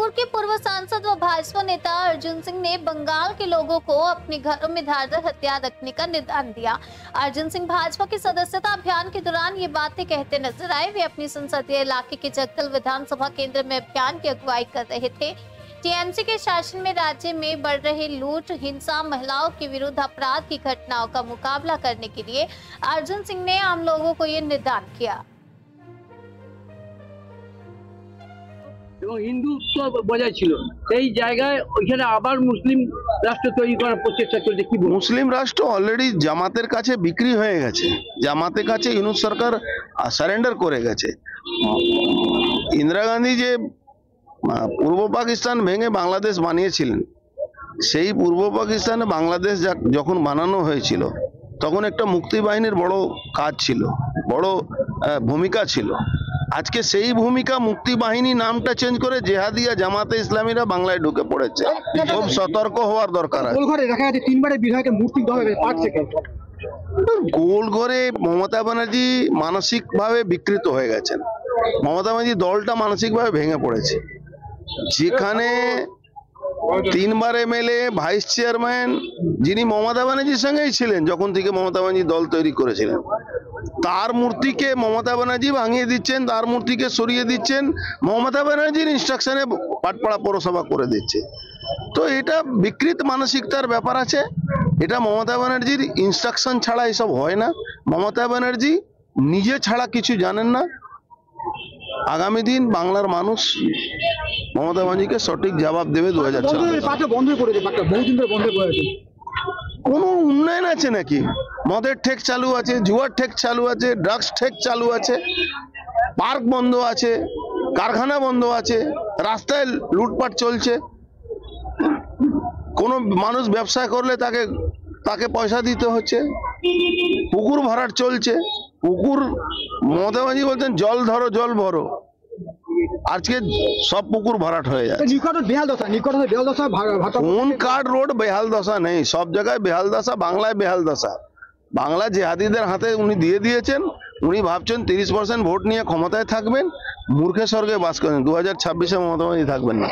रायपुर के पूर्व सांसद व भाजपा नेता अर्जुन सिंह ने बंगाल के लोगों को अपने घरों में धारदार हथियार रखने का निदान दिया। अर्जुन सिंह भाजपा के सदस्यता अभियान के दौरान ये बातें कहते नजर आए। वे अपनी संसदीय इलाके के जगदल विधानसभा केंद्र में अभियान की अगुवाई कर रहे थे। टीएमसी के शासन में राज्य में बढ़ रहे लूट, हिंसा, महिलाओं के विरुद्ध अपराध की घटनाओं का मुकाबला करने के लिए अर्जुन सिंह ने आम लोगों को ये निदान किया। হিন্দুত্ব বজায় ছিল, সেই জায়গায় ওইখানে আবার মুসলিম রাষ্ট্র তৈরি করার প্রচেষ্টা চলছে। কি মুসলিম রাষ্ট্র অলরেডি জামাতের কাছে বিক্রি হয়ে গেছে। জামাতের কাছে ইউনূস সরকার সারেন্ডার করে গেছে। ইন্দিরা গান্ধী যে পূর্ব পাকিস্তান ভেঙে বাংলাদেশ বানিয়েছিলেন, সেই পূর্ব পাকিস্তানে বাংলাদেশ যখন বানানো হয়েছিল তখন একটা মুক্তি বাহিনীর বড় কাজ ছিল, বড় ভূমিকা ছিল। আজকে সেই ভূমিকা মুক্তি বাহিনী নামটা চেঞ্জ করে জেহাদিয়া জামাতে ইসলামীরা বাংলায় ঢুকে পড়েছে। খুব সতর্ক হওয়ার দরকার আছে। গোলঘরে দেখা যাচ্ছে তিনবারে বিধায়কের মূর্তি পার্ক থেকে গোলঘরে মমতা ব্যানার্জি মানসিকভাবে বিকৃত হয়ে গেছেন। মমতা ব্যানার্জি দলটা মানসিকভাবে ভেঙে পড়েছে। যেখানে তিনবার এমএলএ, ভাইস চেয়ারম্যান যিনি মমতা ব্যানার্জির সঙ্গেই ছিলেন যখন থেকে মমতা ব্যানার্জি দল তৈরি করেছিলেন, তার মূর্তিকে মমতা ব্যানার্জি ভাঙিয়ে দিচ্ছেন, তার মূর্তিকে সরিয়ে দিচ্ছেন, মমতা ব্যানার্জির ইনস্ট্রাকশনে পাটপাড়া পৌরসভা করে দিচ্ছে। তো এটা বিকৃত মানসিকতার ব্যাপার আছে। এটা মমতা ব্যানার্জির ইনস্ট্রাকশন ছাড়া এসব হয় না। মমতা ব্যানার্জি নিজে ছাড়া কিছু জানেন না। আগামী দিন বাংলার মানুষ মমতা ব্যানার্জিকে সঠিক জবাব দেবে। 2004 কোনো উন্নয়ন আছে নাকি? মদের ঠেক চালু আছে, জুয়ার ঠেক চালু আছে, ড্রাগস ঠেক চালু আছে, পার্ক বন্ধ আছে, কারখানা বন্ধ আছে, রাস্তায় লুটপাট চলছে। কোনো মানুষ ব্যবসা করলে তাকে পয়সা দিতে হচ্ছে। পুকুর ভরাট চলছে। পুকুর মমতা ব্যানার্জি বলতেন জল ধরো জল ভরো, আজকে সব পুকুর ভরাট হয়ে যাচ্ছে। কোন কার্ড রোড বেহাল দশা নেই, সব জায়গায় বেহাল দশা। বাংলায় বেহাল দশা। বাংলা জেহাদিদের হাতে উনি দিয়ে দিয়েছেন। উনি ভাবছেন 30% ভোট নিয়ে ক্ষমতায় থাকবেন, মূর্খে স্বর্গে বাস করেন। 2026-এ মমতা ব্যানার্জি থাকবেন না।